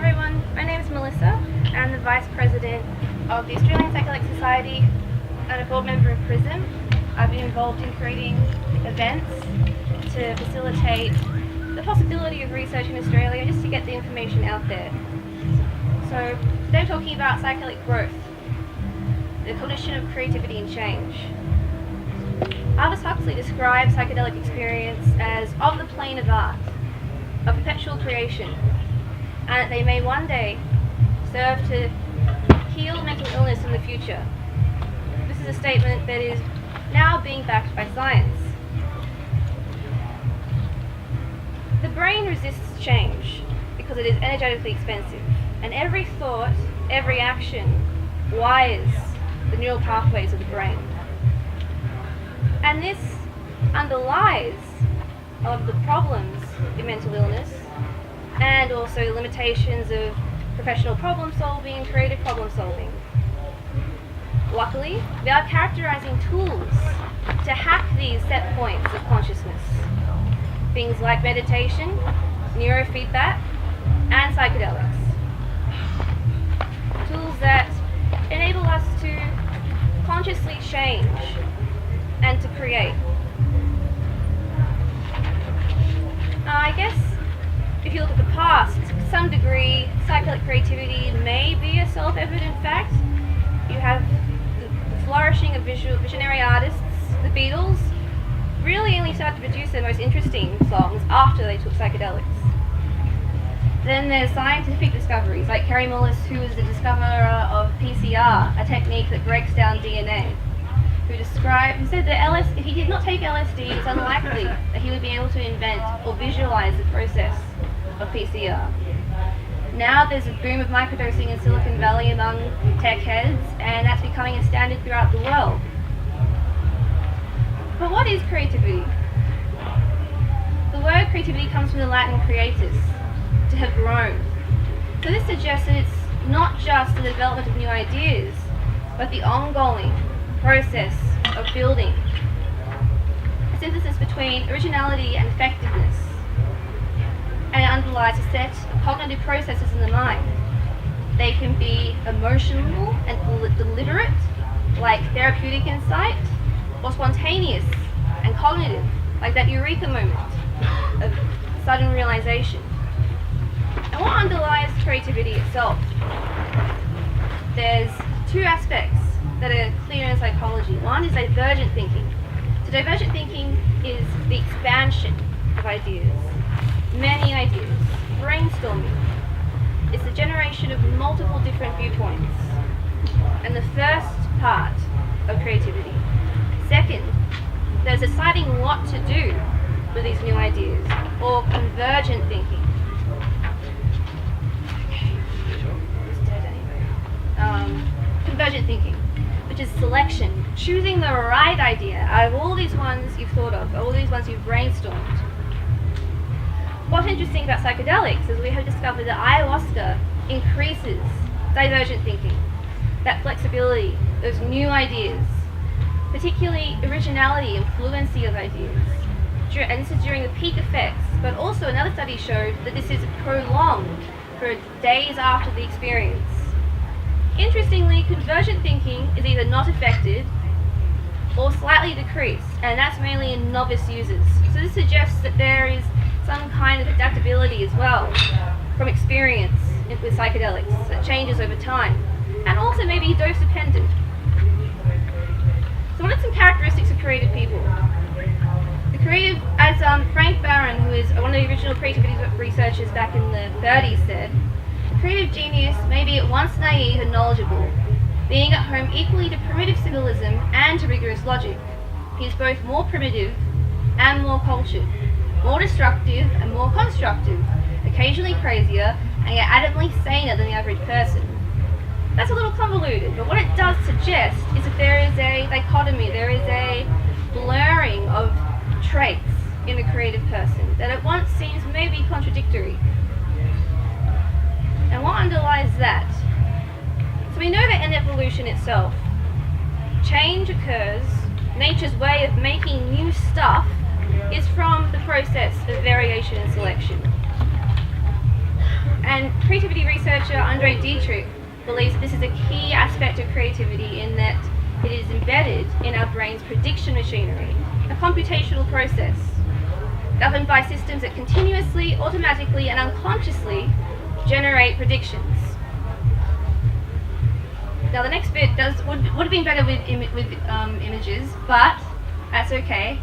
everyone, my name is Melissa. I'm the Vice President of the Australian Psychedelic Society and a board member of PRISM. I've been involved in creating events to facilitate the possibility of research in Australia, just to get the information out there. So today I'm talking about psychedelic growth, the cognition of creativity and change. Aldous Huxley described psychedelic experience as of the plane of art, of perpetual creation, and that they may one day serve to heal mental illness in the future. This is a statement that is now being backed by science. The brain resists change because it is energetically expensive, and every thought, every action wires the neural pathways of the brain. And this underlies of the problems in mental illness and also limitations of professional problem solving and creative problem solving. Luckily, we are characterizing tools to hack these set points of consciousness. Things like meditation, neurofeedback, and psychedelics. Tools that enable us to consciously change and to create. I guess if you look at the past, to some degree, psychedelic creativity may be a self-evident fact. You have the flourishing of visionary artists. The Beatles really only started to produce their most interesting songs after they took psychedelics. Then there's scientific discoveries, like Kerry Mullis, who was the discoverer of PCR, a technique that breaks down DNA, who said that if he did not take LSD, it's unlikely that he would be able to invent or visualize the process of PCR. Now there's a boom of microdosing in Silicon Valley among tech heads, and that's becoming a standard throughout the world. But what is creativity? The word creativity comes from the Latin creatus, to have grown. So this suggests that it's not just the development of new ideas, but the ongoing process of building. A synthesis between originality and effectiveness. And it underlies a set of cognitive processes in the mind. They can be emotional and deliberate, like therapeutic insight, or spontaneous and cognitive, like that eureka moment of sudden realization. And what underlies creativity itself? There's two aspects that are clear in psychology. One is divergent thinking. So divergent thinking is the expansion of ideas, many ideas, brainstorming. It's the generation of multiple different viewpoints. And the first part of creativity. Second, there's deciding what to do with these new ideas, or convergent thinking. Convergent thinking, which is selection, choosing the right idea out of all these ones you've thought of, all these ones you've brainstormed. What's interesting about psychedelics is we have discovered that ayahuasca increases divergent thinking, that flexibility, those new ideas, particularly originality and fluency of ideas. And this is during the peak effects, but also another study showed that this is prolonged for days after the experience. Interestingly, convergent thinking is either not affected or slightly decreased, and that's mainly in novice users. So this suggests that there is some kind of adaptability as well from experience with psychedelics that changes over time, and also maybe dose dependent. So what are some characteristics of creative people? The creative, as Frank Barron, who is one of the original creativity researchers back in the 30s said, creative genius may be at once naive and knowledgeable, being at home equally to primitive symbolism and to rigorous logic. He is both more primitive and more cultured, more destructive and more constructive, occasionally crazier and yet adamantly saner than the average person. That's a little convoluted, but what it does suggest is that there is a dichotomy, there is a blurring of traits in a creative person that at once seems maybe contradictory. And what underlies that? So we know that in evolution itself, change occurs, nature's way of making new stuff is from the process of variation and selection. And creativity researcher Andre Dietrich believes this is a key aspect of creativity in that it is embedded in our brain's prediction machinery, a computational process governed by systems that continuously, automatically, and unconsciously generate predictions. Now the next bit would have been better with images, but that's okay.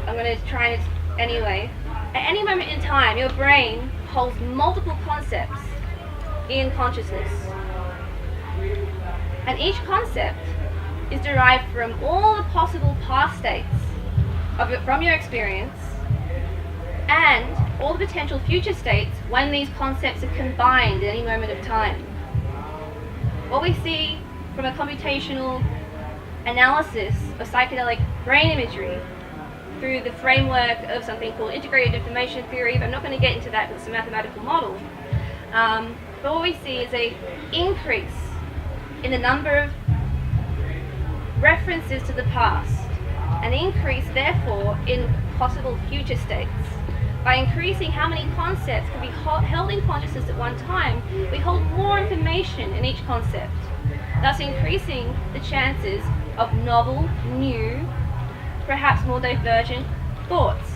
I'm going to try it anyway. At any moment in time, your brain holds multiple concepts in consciousness. And each concept is derived from all the possible past states from your experience and all the potential future states when these concepts are combined at any moment of time. What we see from a computational analysis of psychedelic brain imagery through the framework of something called integrated information theory, but I'm not going to get into that because it's a mathematical model. But what we see is an increase in the number of references to the past, an increase therefore in possible future states. By increasing how many concepts can be held in consciousness at one time, we hold more information in each concept, thus increasing the chances of novel, new, perhaps more divergent thoughts.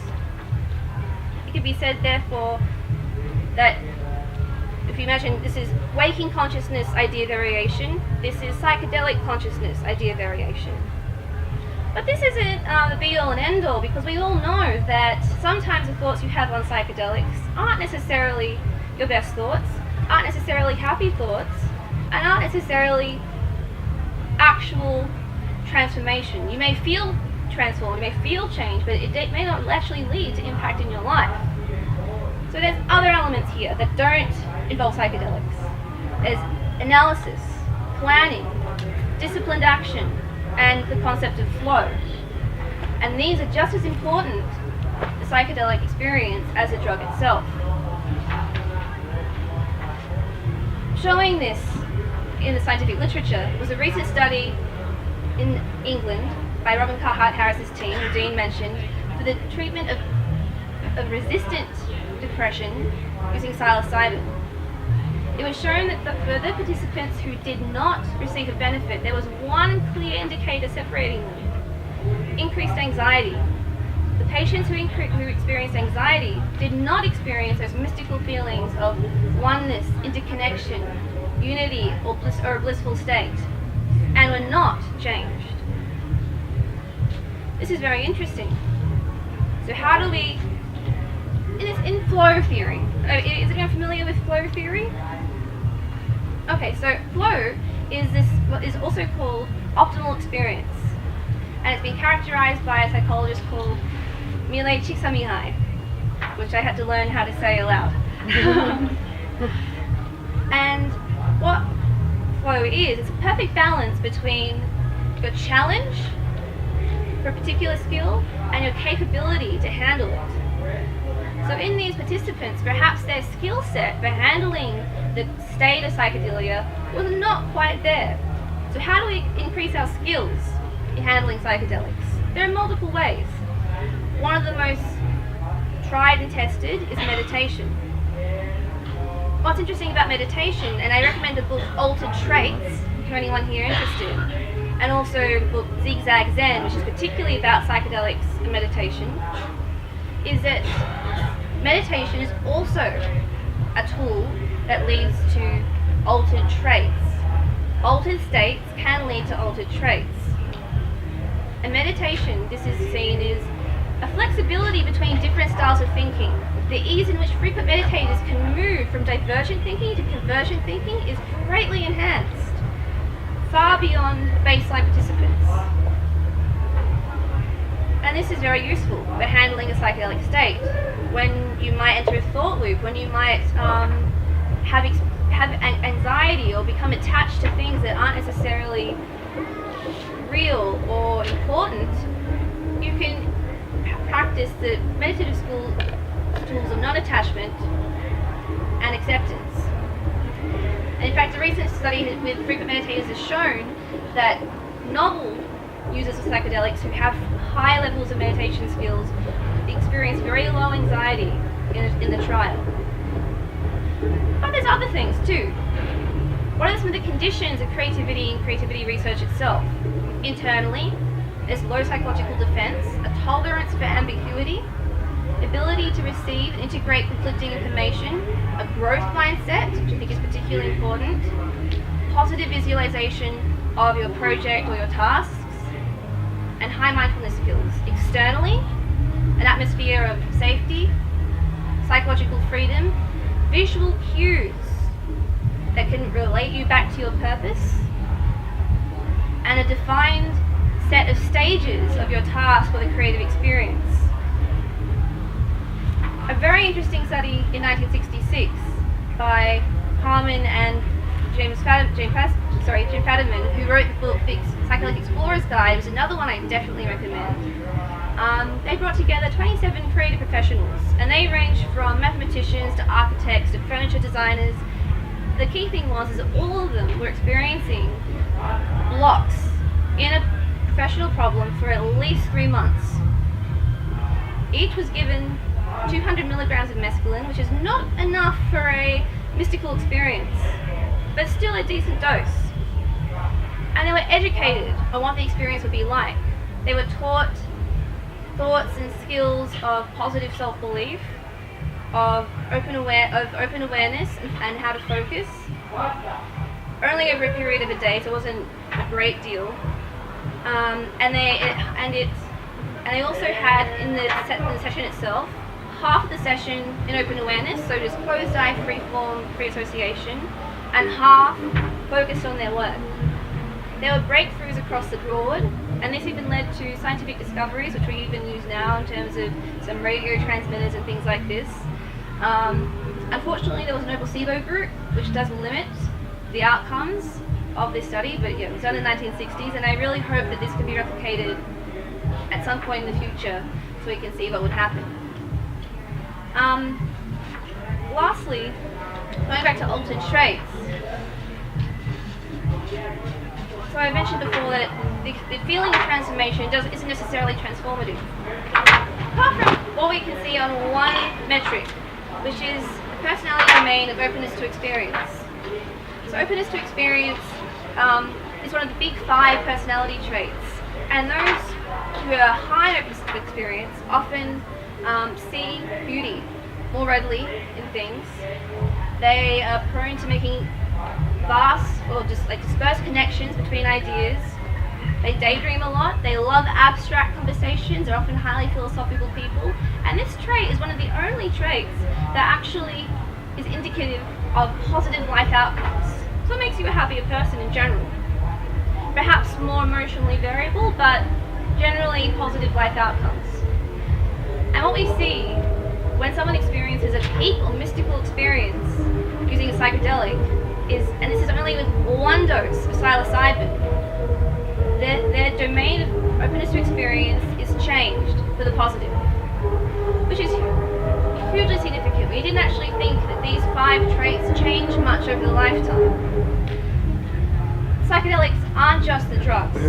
It could be said therefore that if you imagine this is waking consciousness idea variation, this is psychedelic consciousness idea variation. But this isn't the be-all and end-all, because we all know that sometimes the thoughts you have on psychedelics aren't necessarily your best thoughts, aren't necessarily happy thoughts, and aren't necessarily actual transformation. You may feel transformed, you may feel change, but it may not actually lead to impact in your life. So there's other elements here that don't involve psychedelics. There's analysis, planning, disciplined action, and the concept of flow. And these are just as important the psychedelic experience as the drug itself. Showing this in the scientific literature was a recent study in England by Robin Carhart-Harris's team, who Dean mentioned, for the treatment of resistant depression using psilocybin. It was shown that for the participants who did not receive a benefit, there was one clear indicator separating them: increased anxiety. The patients who experienced anxiety did not experience those mystical feelings of oneness, interconnection, unity, or a blissful state, and were not changed. This is very interesting. So how do we, in flow theory, is anyone familiar with flow theory? Okay, so flow is what is also called optimal experience, and it's been characterized by a psychologist called Mile Csikszentmihalyi, which I had to learn how to say aloud. And what flow is, it's a perfect balance between your challenge for a particular skill and your capability to handle it. So in these participants, perhaps their skill set for handling the state of psychedelia was not quite there. So how do we increase our skills in handling psychedelics? There are multiple ways. One of the most tried and tested is meditation. What's interesting about meditation, and I recommend the book Altered Traits for anyone here interested, and also the book Zigzag Zen, which is particularly about psychedelics and meditation, is that meditation is also a tool that leads to altered traits. Altered states can lead to altered traits. And meditation, this is seen as a flexibility between different styles of thinking. The ease in which frequent meditators can move from divergent thinking to convergent thinking is greatly enhanced, far beyond baseline participants. And this is very useful for handling a psychedelic state, when you might enter a thought loop, when you might have anxiety or become attached to things that aren't necessarily real or important. You can practice the meditative tools of non-attachment and acceptance. And in fact, a recent study with frequent meditators has shown that novel users of psychedelics who have high levels of meditation skills experience very low anxiety in the trial. But there's other things too. What are some of the conditions of creativity and creativity research itself? Internally, there's low psychological defense, a tolerance for ambiguity, ability to receive and integrate conflicting information, a growth mindset, which I think is particularly important, positive visualization of your project or your tasks, and high mindfulness skills. Externally, an atmosphere of safety, psychological freedom, visual cues that can relate you back to your purpose, and a defined set of stages of your task or the creative experience. A very interesting study in 1966 by Harman and Jim Fadiman, who wrote the book Psychedelic Explorer's Guide, was another one I definitely recommend. They brought together 27 creative professionals, and they ranged from mathematicians to architects to furniture designers. The key thing was that all of them were experiencing blocks in a professional problem for at least 3 months. Each was given 200 milligrams of mescaline, which is not enough for a mystical experience, but still a decent dose. And they were educated on what the experience would be like. They were taught thoughts and skills of positive self-belief, of open awareness and how to focus. Only over a period of a day, so it wasn't a great deal. And they also had in the session itself half the session in open awareness, so just closed eye, free form, free association, and half focused on their work. There were breakthroughs across the board, and this even led to scientific discoveries, which we even use now in terms of some radio transmitters and things like this. Unfortunately, there was no placebo group, which does limit the outcomes of this study, but yeah, it was done in the 1960s, and I really hope that this can be replicated at some point in the future so we can see what would happen. Lastly, going back to altered traits. So I mentioned before that the feeling of transformation isn't necessarily transformative. Apart from what we can see on one metric, which is the personality domain of openness to experience. So openness to experience is one of the big 5 personality traits, and those who are high in openness to experience often see beauty more readily in things. They are prone to making vast or just like dispersed connections between ideas. They daydream a lot. They love abstract conversations. They're often highly philosophical people. And this trait is one of the only traits that actually is indicative of positive life outcomes. So it makes you a happier person in general. Perhaps more emotionally variable, but generally positive life outcomes. And what we see when someone experiences a peak or mystical experience using a psychedelic is, and this is only with 1 dose of psilocybin, their domain of openness to experience is changed for the positive, which is hugely significant. We didn't actually think that these 5 traits change much over the lifetime. Psychedelics aren't just the drugs,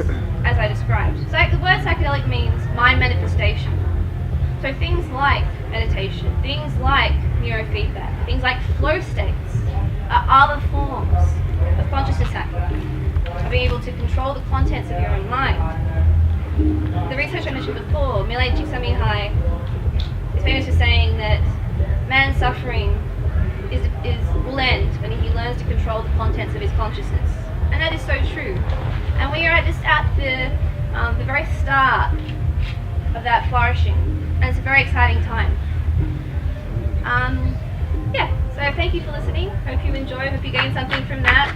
as I described. So the word psychedelic means mind manifestation. So things like meditation, things like neurofeedback, things like flow states are other forms of consciousness hacking, of being able to control the contents of your own mind. The research I mentioned before, Milay Csikszentmihalyi is famous for saying that man's suffering will end when he learns to control the contents of his consciousness. And that is so true. And we are just at the very start of that flourishing. And it's a very exciting time. So thank you for listening. Hope you enjoy. Hope you gained something from that.